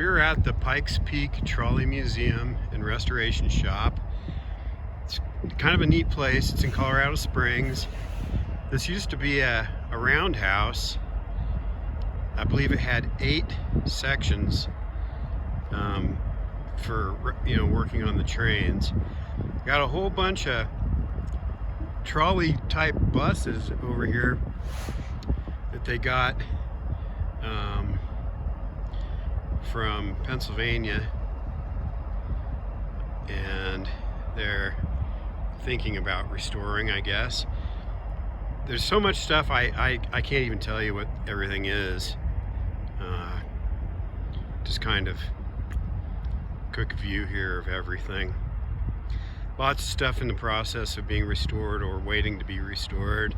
We're at the Pikes Peak Trolley Museum and Restoration Shop. It's kind of a neat place. It's in Colorado Springs. This used to be a roundhouse. I believe it had 8 sections for working on the trains. Got a whole bunch of trolley type buses over here that they got from Pennsylvania, and they're thinking about restoring, I guess. There's so much stuff I can't even tell you what everything is. Just kind of quick view here of everything. Lots of stuff in the process of being restored or waiting to be restored.